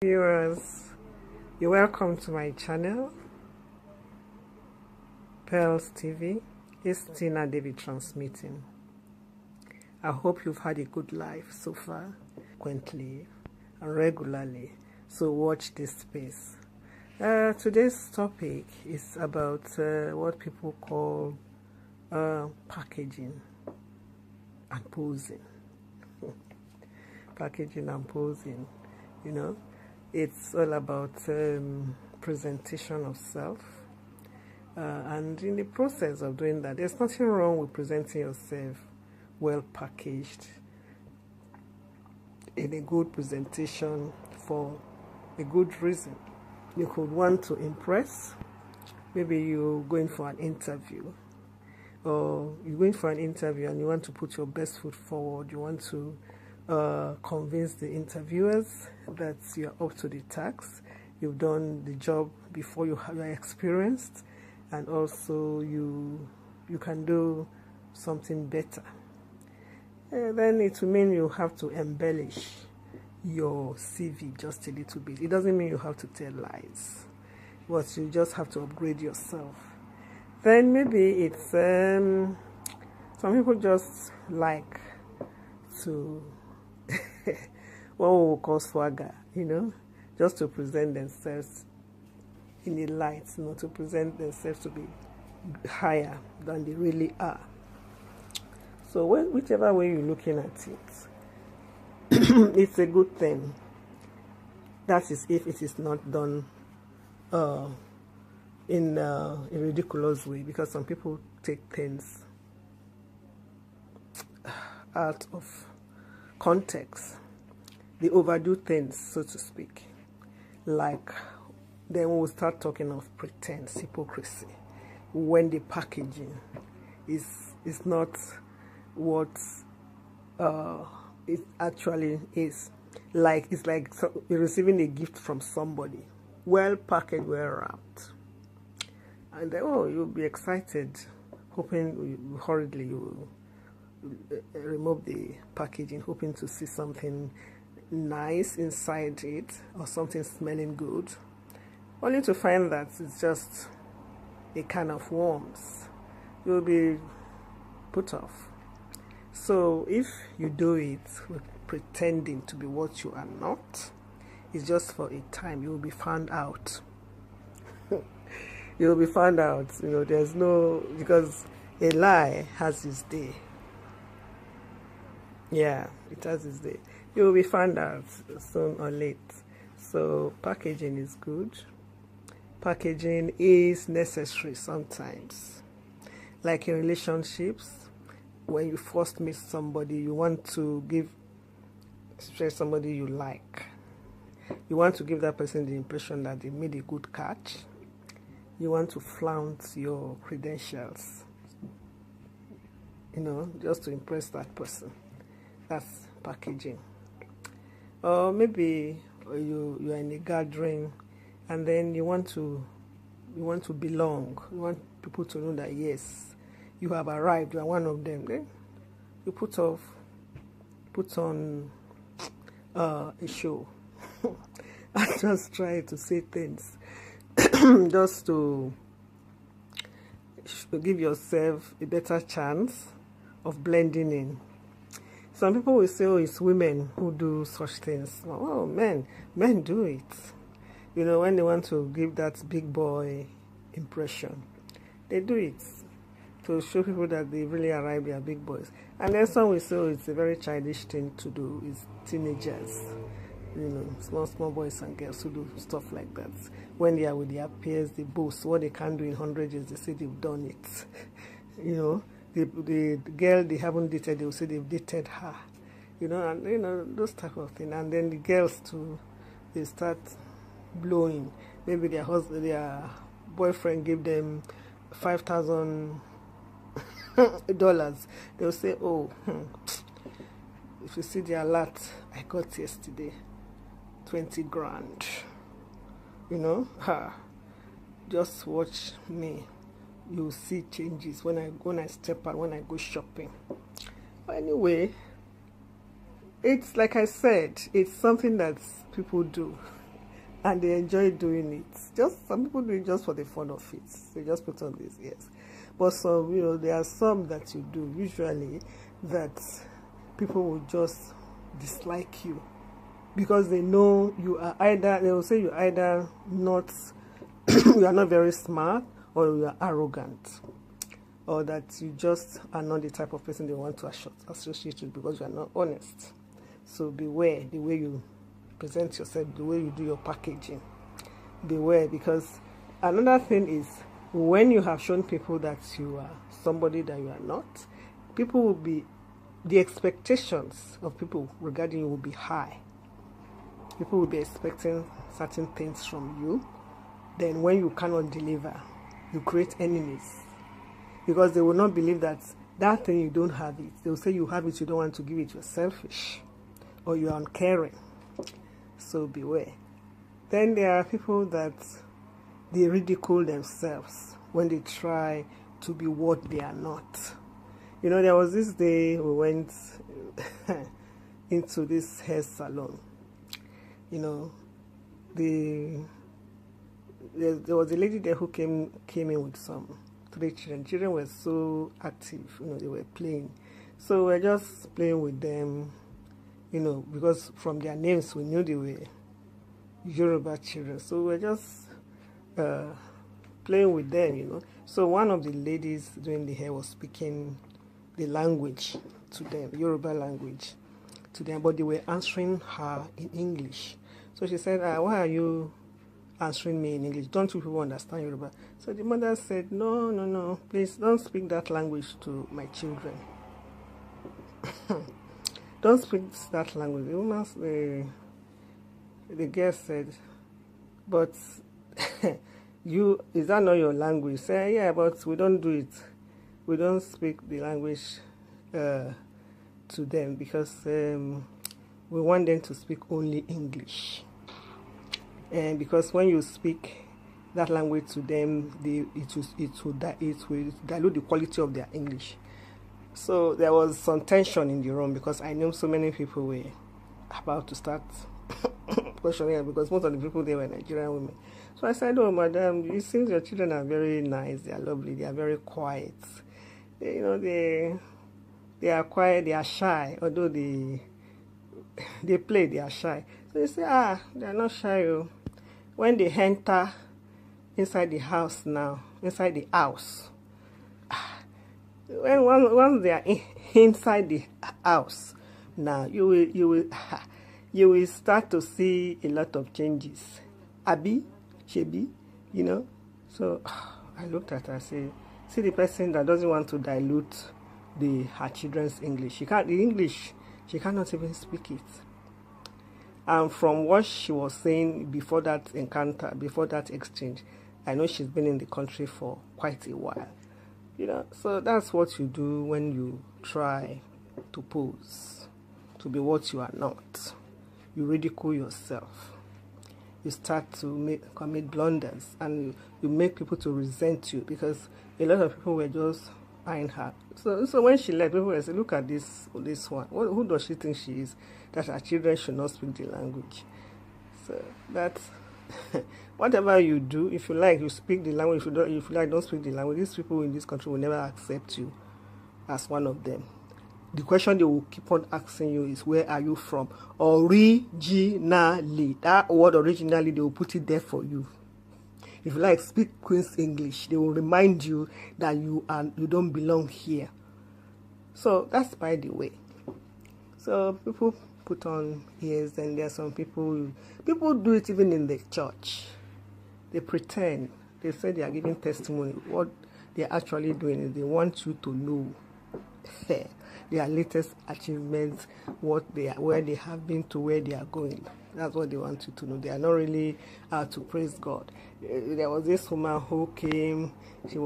Viewers, you're welcome to my channel, Pearls TV. It's Tina David transmitting. I hope you've had a good life so far, frequently and regularly, so watch this space. Today's topic is about what people call packaging and posing. Packaging and posing, you know. It's all about presentation of self, and in the process of doing that, there's nothing wrong with presenting yourself well packaged in a good presentation for a good reason. You could want to impress. Maybe you're going for an interview, or you're going for an interview and you want to put your best foot forward. You want to convince the interviewers that you're up to the task, you've done the job before, you are experienced, and also you can do something better. Then it will mean you have to embellish your CV just a little bit. It doesn't mean you have to tell lies, but you just have to upgrade yourself. Then maybe it's some people just like to what we will call swagger, you know, just to present themselves in the light, you know, to present themselves to be higher than they really are. So whichever way you're looking at it, it's a good thing. That is if it is not done in a ridiculous way, because some people take things out of context. They overdo things, so to speak. Like, then we'll start talking of pretense, hypocrisy, when the packaging is not what it actually is. Like, it's like you're receiving a gift from somebody, well packaged, well wrapped, and then, you'll be excited, hoping hurriedly you will remove the packaging, hoping to see something nice inside it or something smelling good, only to find that it's just a can of worms. You'll be put off. So if you do it with pretending to be what you are not, it's just for a time. You will be found out. You will be found out. You know, there's no, because a lie has its day. Yeah, it has its day. You will be found out soon or late. So packaging is good. Packaging is necessary sometimes. Like in relationships, when you first meet somebody, you want to especially somebody you like, you want to give that person the impression that they made a good catch. You want to flaunt your credentials, you know, just to impress that person. That's packaging. Or maybe you are in a gathering, and then you want to belong. You want people to know that yes, you have arrived. You are one of them. Then you put on a show. I just try to say things just to give yourself a better chance of blending in. Some people will say, it's women who do such things. Oh, men do it. You know, when they want to give that big boy impression, they do it to show people that they really arrived, they are big boys. And then some will say, it's a very childish thing to do. It's teenagers, you know, small boys and girls who do stuff like that. When they are with their peers, they boast. What they can do in 100 years, they say they've done it. You know, the girl they haven't dated, they will say they've dated her. You know, and you know, those type of things. And then the girls too, they start blowing. Maybe their boyfriend gave them $5,000. They'll say, if you see the alert I got yesterday, 20 grand. You know, just watch me. You'll see changes when I step out, when I go shopping. But anyway, it's like I said, it's something that people do. and they enjoy doing it. Just some people do it just for the fun of it. They just put on this, yes. But some, there are some that you do usually that people will just dislike you because they know you are either, they will say you're either not, you are not very smart, or you are arrogant, or that you just are not the type of person they want to associate with because you are not honest. So beware the way you present yourself, the way you do your packaging. Beware, because another thing is when you have shown people that you are somebody that you are not, people will be, the expectations of people regarding you will be high. People will be expecting certain things from you. Then when you cannot deliver, you create enemies because they will not believe that thing you don't have it. They will say you have it, you don't want to give it, you're selfish or you're uncaring. So beware. Then there are people that they ridicule themselves when they try to be what they are not. There was this day we went into this hair salon. There was a lady there who came in with some 3 children. Children were so active, they were playing. So we're just playing with them, because from their names we knew they were Yoruba children. So we're just playing with them, So one of the ladies doing the hair was speaking the language to them, Yoruba language to them, but they were answering her in English. So she said, why are you answering me in English? Don't you people understand Yoruba? So the mother said, no, please don't speak that language to my children. Don't speak that language. The woman, the girl said, but is that not your language? Say, yeah, but we don't do it. We don't speak the language to them because we want them to speak only English. And because when you speak that language to them, it will dilute the quality of their English. So there was some tension in the room because I knew so many people were about to start questioning because most of the people there were Nigerian women. So I said, oh, madam, it seems your children are very nice. They are lovely. They are very quiet. They are quiet. They are shy. Although they play, they are shy. So they say, they are not shy. When they enter inside the house now, inside the house, once they are inside the house, now you will start to see a lot of changes. Abi, Shebi, So I looked at her and said, see the person that doesn't want to dilute her children's English. She cannot even speak it. And from what she was saying before that encounter, before that exchange, I know she's been in the country for quite a while. So that's what you do when you try to pose, to be what you are not. You ridicule yourself. You start to commit blunders, and you make people to resent you because a lot of people were just eyeing her. So when she left, people were saying, look at this one. Who does she think she is? That her children should not speak the language. So that's whatever you do. If you like, you speak the language. If you like, don't speak the language. These people in this country will never accept you as one of them. The question they will keep on asking you is, where are you from? Originally. That word originally, they will put it there for you. If you like, speak Queen's English. They will remind you that you don't belong here. So that's by the way. So people put on ears, and there are some people do it even in the church. They pretend. They say they are giving testimony. What they are actually doing is they want you to know their latest achievements, where they have been to where they are going. That's what they want you to know. They are not really out to praise God. There was this woman who came. She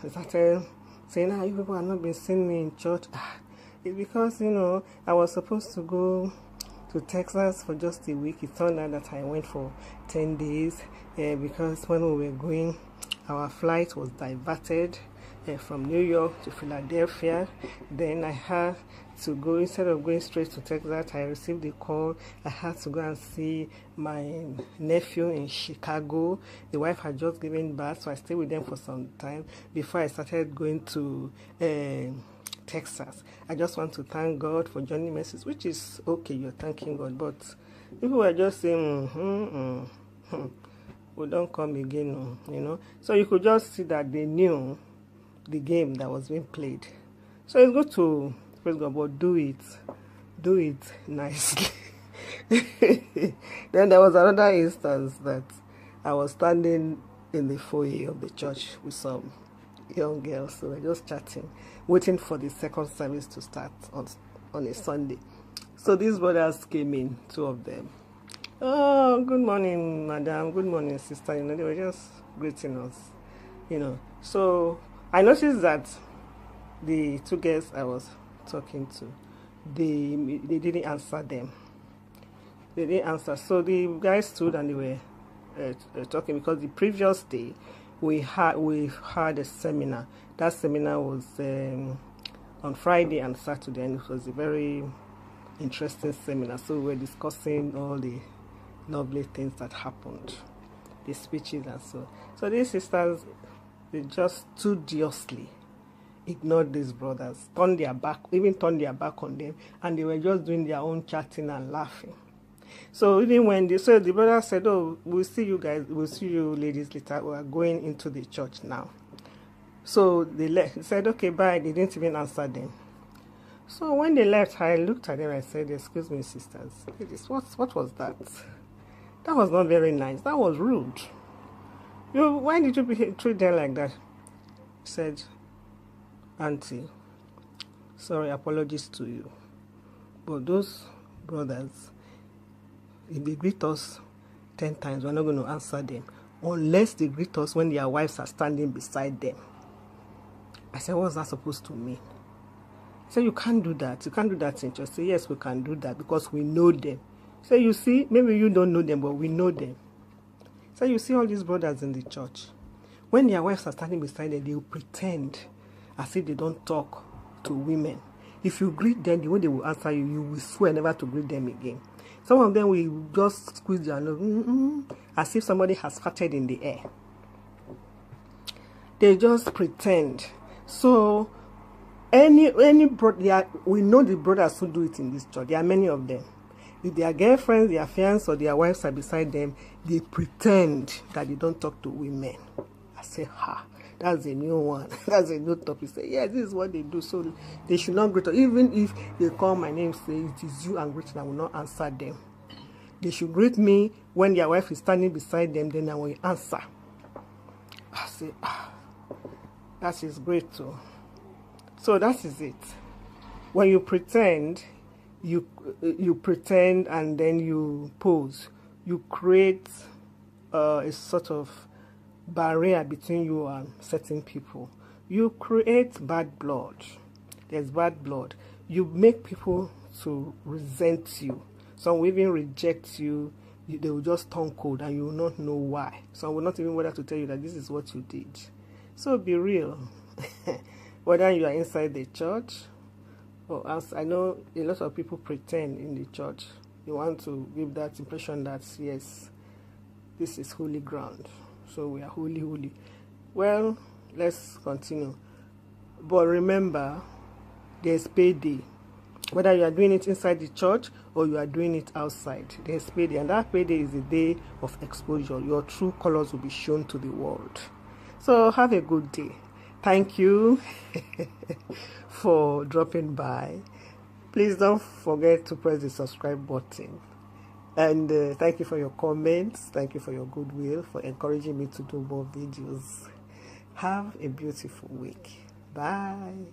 started saying, you people have not been seeing me in church. It's because, I was supposed to go to Texas for just a week. It turned out that I went for 10 days because when we were going, our flight was diverted from New York to Philadelphia. Then I had to go, instead of going straight to Texas, I received a call. I had to go and see my nephew in Chicago. The wife had just given birth, so I stayed with them for some time before I started going to Texas. I just want to thank God for journey mercies, which is okay, you're thanking God, but people were just saying, we don't come again, you know. So you could just see that they knew the game that was being played. So it's good to praise God, but do it nicely. Then there was another instance that I was standing in the foyer of the church with some young girls, so we're just chatting, waiting for the second service to start on a Sunday. So these brothers came in, two of them. Oh, good morning, madam. Good morning, sister. You know, they were just greeting us, you know. So I noticed that the two girls I was talking to, they didn't answer them. They didn't answer. So the guys stood and they were talking, because the previous day we had a seminar. That seminar was on Friday and Saturday, and it was a very interesting seminar. So we were discussing all the lovely things that happened, the speeches and so. So these sisters, they just studiously ignored these brothers, turned their back on them, and they were just doing their own chatting and laughing. So even when the brother said, "Oh, we'll see you guys, we'll see you ladies later. We are going into the church now." So they left. He said, "Okay, bye." They didn't even answer them. So when they left, I looked at them and said, "Excuse me, sisters, ladies, what was that? That was not very nice. That was rude. Why did you treat them like that?" He said, "Auntie, sorry, apologies to you. But those brothers, if they greet us 10 times, we're not going to answer them, unless they greet us when their wives are standing beside them." I said, "What's that supposed to mean?" He said, "You can't do that. You can't do that in church." I said, "Yes, we can do that because we know them." So you see, maybe you don't know them, but we know them. So you see all these brothers in the church, when their wives are standing beside them, they will pretend as if they don't talk to women. If you greet them, the way they will answer you, you will swear never to greet them again. Some of them will just squeeze their nose, as if somebody has farted in the air. They just pretend. So we know the brothers who do it in this church. There are many of them. If their girlfriends, their fiancés, or their wives are beside them, they pretend that they don't talk to women. I say, that's a new one. That's a new topic. Say, yeah, this is what they do. So they should not greet us. Even if they call my name, say it is you and greet, I will not answer them. They should greet me when their wife is standing beside them, then I will answer. I say, that is great too. So that is it. When you pretend, you pretend and then you pose. You create a sort of barrier between you and certain people. You create bad blood. There's bad blood. You make people to resent you. Some will even reject you. They will just turn cold and you will not know why. Some will not even bother to tell you that this is what you did. So be real. Whether you are inside the church, or as I know a lot of people pretend in the church. You want to give that impression that, yes, this is holy ground. So we are holy. Well, let's continue. But remember, there's payday. Whether you are doing it inside the church or you are doing it outside, there's payday. And that payday is the day of exposure. Your true colors will be shown to the world. So have a good day. Thank you for dropping by. Please don't forget to press the subscribe button. And thank you for your comments. Thank you for your goodwill, for encouraging me to do more videos. Have a beautiful week. Bye.